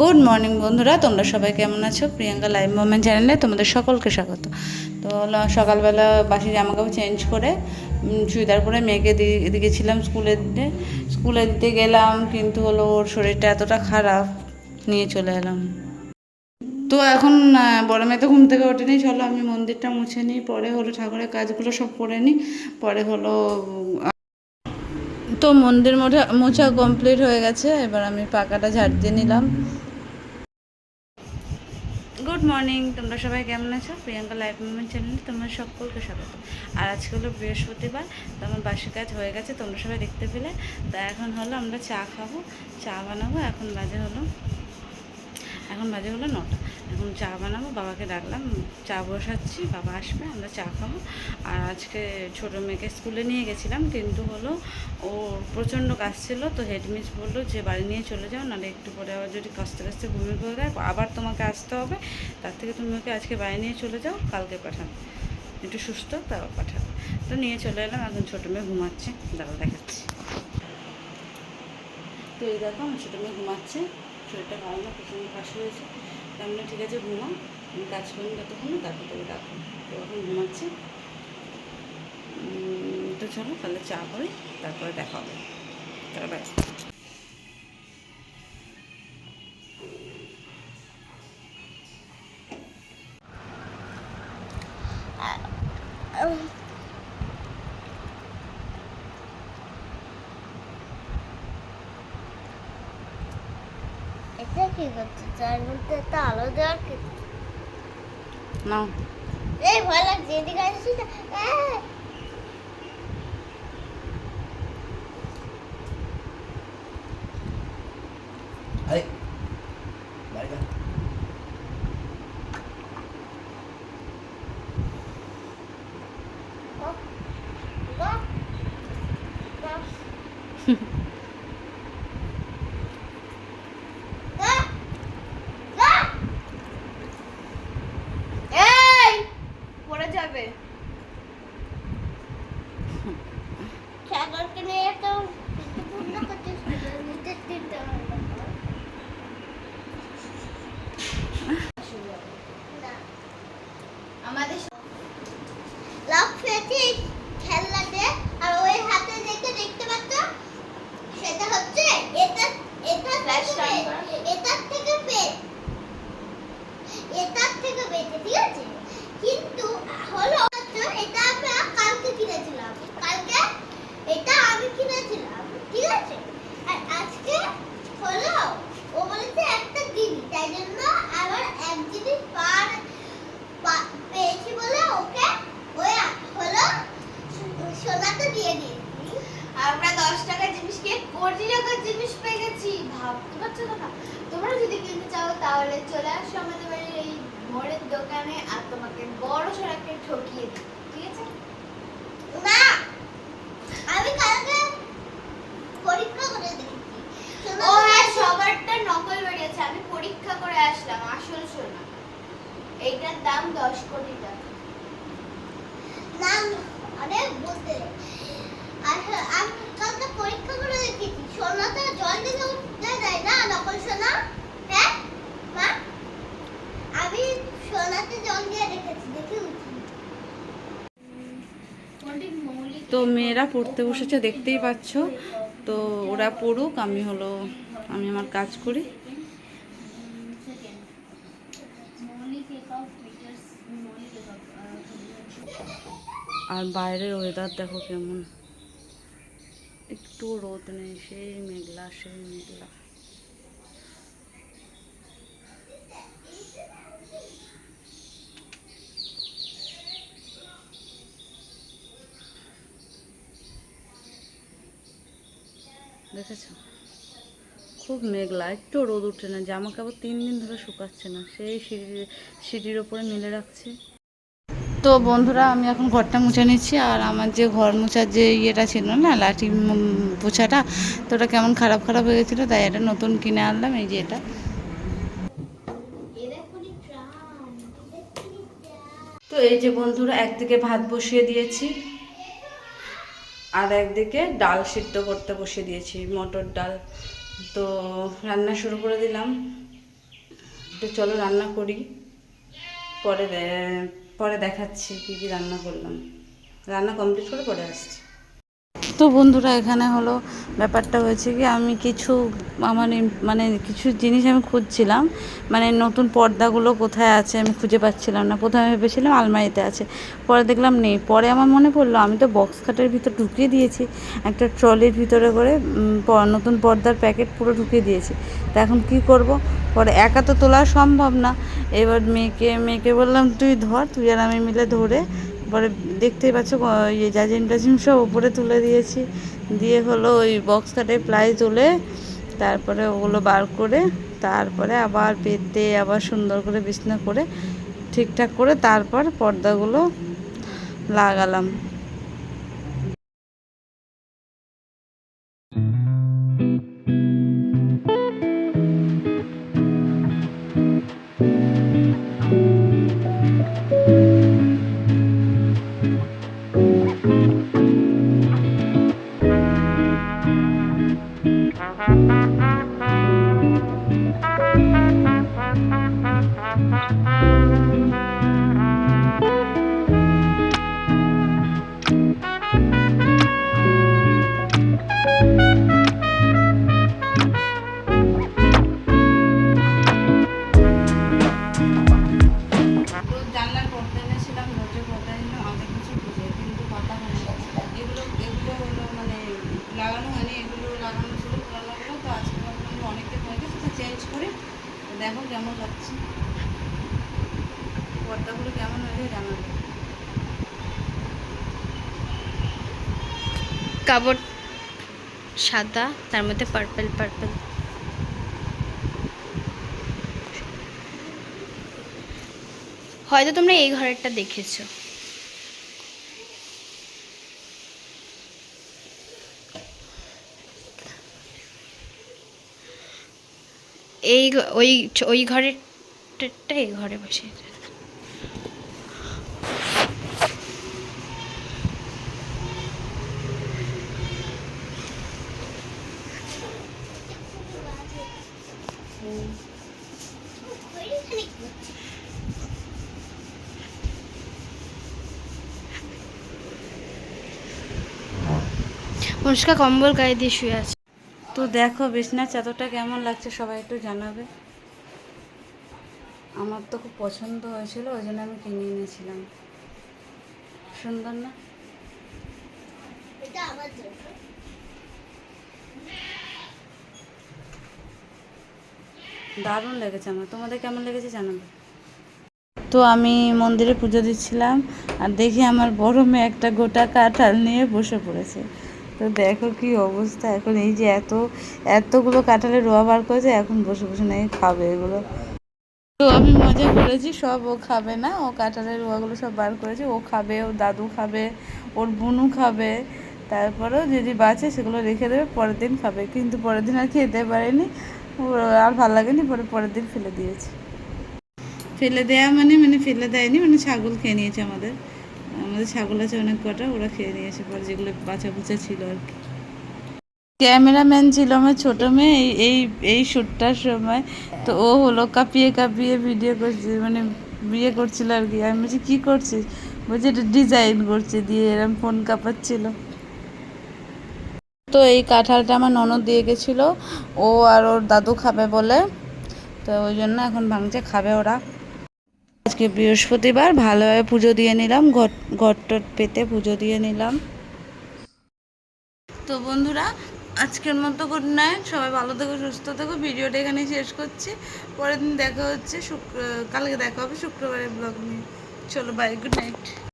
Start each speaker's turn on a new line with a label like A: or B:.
A: Good morning বন্ধুরা, তোমরা সবাই কেমন আছো? প্রিয়াঙ্কা লাইভ মোমেন্ট চ্যানেলে তোমাদের সকলকে স্বাগত। তো সকালবেলা বাসি জামাকাপড় চেঞ্জ করে চুড়িদার পরে মেয়েকে দিয়ে গেছিলাম স্কুলে দিতে গেলাম, কিন্তু ওর শরীরটা এতটা খারাপ, নিয়ে চলে এলাম। তো এখন বড় মেয়ে তো ঘুম থেকে ওঠেনি, চলো আমি মন্দিরটা মুছে নিই, পরে ঠাকুরের কাজগুলো সব করে নিই, পরে তো মন্দির মোছা কমপ্লিট হয়ে গেছে। এবার আমি পাকাটা ঝাড় দিয়ে নিলাম। গুড মর্নিং, তোমরা সবাই কেমন আছো? প্রিয়াঙ্কা লাইভ মুভমেন্ট চ্যানেলে তোমরা সকলকে স্বাগত। আর আজকে হলো বৃহস্পতিবার, তো আমার বাসি কাজ হয়ে গেছে, তোমরা সবাই দেখতে পেলে। তা এখন হলো আমরা চা খাবো, চা বানাবো। এখন বাজে হলো 9টা। এখন চা বানাবো, বাবাকে ডাকলাম, চা বসাচ্ছি, বাবা আসবে, আমরা চা খাবো। আর আজকে ছোটো মেয়েকে স্কুলে নিয়ে গেছিলাম, কিন্তু ওর প্রচণ্ড কাজ ছিল। তো হেডমিস বললো যে বাড়ি নিয়ে চলে যাও, নাহলে একটু পরে আবার যদি কাস্তে কাস্তে ঘুমিয়ে পড়ে দেয় আবার তোমাকে আসতে হবে, তার থেকে তুমি ওকে আজকে বাড়ি নিয়ে চলে যাও, কালকে পাঠাবে, একটু সুস্থ তারপর পাঠাবে। তো নিয়ে চলে এলাম। এখন ছোটো মেয়ে ঘুমাচ্ছে, দাঁড়া দেখাচ্ছি। তো এই দেখো আমার ছোটো মেয়ে ঘুমাচ্ছে, শরীরটা ভালো না, প্রচণ্ড কাশি হয়েছে। তাহলে ঠিক আছে, ঘুমা, আমি কাজ করি যতক্ষণ, তারপর তোকে ডাকবো। তো এখন ঘুমাচ্ছে। তো চলো তাহলে চা করি, তারপরে দেখা হবে। চলো বাই।
B: এটা কি করছে? চার মধ্যে একটা আলো দেওয়ার কি
A: নাও।
B: এই ভয় লাগছে, এদিকে আসছিস না?
C: আরে বাড়ি যা।
B: এই পড়ে যাবে। ছাগলকে নিয়ে তো পূর্ণ করছিস, নিতে দিতে হবে আমাদের লাভ ফেটি খেলনাতে। আর ওই হাতে দেখতে পাচ্ছ, সেটা হচ্ছে এটা এটার থেকে পেট, ঠিক আছে? কিন্তু হলো এটা আমরা কালকে কিনেছিলাম, ঠিক আছে? আর আজকে হলো ও বলেছে একটা দিবি, তাই জন্য আবার এক জিনিস পেয়েছি বলে ওকে ওই হলো সোনাটা দিয়ে দিয়েছি। আমরা 10 টাকার জিনিসকে কোটি টাকার জিনিস পেয়ে গেছি, ভাবতে পারছো না? তোমরা যদি কিনতে চাও তাহলে চলে আসো আমাদের বাড়ির এই মোড়ের দোকানে, আর তোমাকে বড় সড়কে ঠকিয়ে দিই, ঠিক আছে? না, আমি কালকে পরীক্ষা করে দেখেছি। ও হ্যাঁ, সবারটা নকল বেরিয়েছে, আমি পরীক্ষা করে আসলাম, আসল সোনা। এইটার দাম 10 কোটি টাকা। না আরে বলতে আমি কালকে পরীক্ষা করে দেখেছি, সোনাটা জল দিলে উঠতে যায় না, নকল সোনা। হ্যাঁ মা, আমি সোনাতে জল দিয়ে রেখেছি, দেখি উঠি।
A: তো মেয়েরা পড়তে বসেছে, দেখতেই পাচ্ছ। তো ওরা পড়ুক, আমি আমার কাজ করি। আর বাইরের ওয়েদার দেখো কেমন, একটু রোদ নেই, সেই মেঘলা। দেখেছো, খুব মেঘলা, একটু রোদ উঠে না, জামা কাপড় 3 দিন ধরে শুকাচ্ছে না, সেই সিঁড়ির ওপরে মেলে রাখছে। তো বন্ধুরা, আমি এখন ঘরটা মুছে নিচ্ছি। আর আমার যে ঘর মোছার যে ইয়েটা ছিল না, লাঠি পোছাটা, তো ওটা কেমন খারাপ হয়ে গেছিলো, তাই এটা নতুন কিনে আনলাম, এই যে এটা। তো এই যে বন্ধুরা, একদিকে ভাত বসিয়ে দিয়েছি, আর একদিকে ডাল সিদ্ধ করতে বসিয়ে দিয়েছি, মটর ডাল। তো রান্না শুরু করে দিলাম। তো চলো রান্না করি, পরে পরে দেখাচ্ছি কী কী রান্না করলাম। রান্না কমপ্লিট করে পরে আসছি। তো বন্ধুরা এখানে হলো ব্যাপারটা হয়েছে কি, আমি কিছু আমার মানে কিছু জিনিস আমি খুঁজছিলাম, মানে নতুন পর্দাগুলো কোথায় আছে আমি খুঁজে পাচ্ছিলাম না। প্রথমে ভেবেছিলাম আলমারিতে আছে, পরে দেখলাম নেই। পরে আমার মনে পড়লো আমি তো বক্স খাটের ভিতর ঢুকিয়ে দিয়েছি, একটা ট্রলির ভিতরে করে নতুন পর্দার প্যাকেট পুরো ঢুকিয়ে দিয়েছি। তা এখন কী করব? পরে একা তো তোলা সম্ভব না। এবার মেয়েকে বললাম তুই আর আমি মিলে ধরে, পরে দেখতেই পাচ্ছ ইয়ে জাজিম টাজিম সব উপরে তুলে দিয়েছি। দিয়ে হলো ওই বক্স কাটে প্লাই তুলে তারপরে ওগুলো বার করে, তারপরে আবার পেতে আবার সুন্দর করে বিছনা করে ঠিকঠাক করে তারপর পর্দাগুলো লাগালাম। জানলার পর্দা এনেছিলাম, দরজার পর্দা এনে অনেক কিছু খুঁজে, কিন্তু কথা হয়নি। এগুলো হলো মানে লাগানো হয়নি, এগুলো লাগানো ছিল পুরানোগুলো। তো আজকে ভাবলাম অনেকটা হয়ে গেছে তো চেঞ্জ করে দেখো কেমন লাগছে, পর্দাগুলো কেমন হয়েছে জানাবে।
B: কাপড় সাদা, তার মধ্যে পার্পল পার্পল। হয়তো তোমরা এই ঘরেরটা দেখেছো। এই ওই ঘরেরটা এই ঘরে বসে। অনুষ্কা কম্বল গায়ে দিয়ে শুয়ে আছে।
A: তো দেখো বিছনার চাদরটা কেমন লাগছে সবাই একটু জানাবে। আমার তো খুব পছন্দ হয়েছিল, ওই জন্য আমি কিনে এনেছিলাম। সুন্দর না? দারুণ লেগেছে আমার। তোমাদের কেমন লেগেছে জানাবে। তো আমি মন্দিরে পুজো দিচ্ছিলাম আর দেখি আমার বড় মেয়ে একটা গোটা কাঁঠাল নিয়ে বসে পড়েছে। তো দেখো কি অবস্থা, এখন এই যে এতগুলো কাঁঠালের রোয়া বার করেছে, এখন বসে বসে নাকি খাবে এগুলো। তো আমি মজা করেছি, সব ও খাবে না, ও কাঁঠালের রোয়াগুলো সব বার করেছে, ও খাবে, ওর দাদু খাবে, ওর বোনও খাবে, তারপরেও যদি বাঁচে সেগুলো রেখে দেবে, পরের দিন খাবে। কিন্তু পরের দিন আর খেতে পারেনি, ওর আর ভালো লাগেনি, পরের দিন ফেলে দিয়েছে। ফেলে দেয়া মানে ফেলে দেয়নি, মানে ছাগল খেয়ে নিয়েছে। আমাদের ছাগল আছে অনেক কটা, ওরা খেয়ে নিয়েছে পরে যেগুলো বাচ্চা বুচা ছিল আর কি। ক্যামেরাম্যান ছিল আমার ছোটো মেয়ে এই শ্যুটটার সময়। তো ও হলো কাঁপিয়ে ভিডিও করছে, মানে বিয়ে করছিল আর কি। আমি বলছি কী করছিস? বলছি এটা ডিজাইন করছে, দিয়ে এরম ফোন কাঁপাচ্ছিল। তো এই কাঁঠালটা আমার ননদ দিয়ে গেছিলো, ও আর ওর দাদু খাবে বলে, তো ওই জন্য এখন ভাঙছে, খাবে ওরা। আজকে বৃহস্পতিবার, ভালোভাবে পুজো দিয়ে নিলাম, ঘট পেতে পুজো দিয়ে নিলাম। তো বন্ধুরা আজকের মতো গুড নাইট, সবাই ভালো থেকো, সুস্থ থেকো। ভিডিওটা এখানে শেষ করছি, পরের দিন দেখা হচ্ছে কালকে দেখা হবে শুক্রবারের ব্লগ নিয়ে। চলো বাই, গুড নাইট।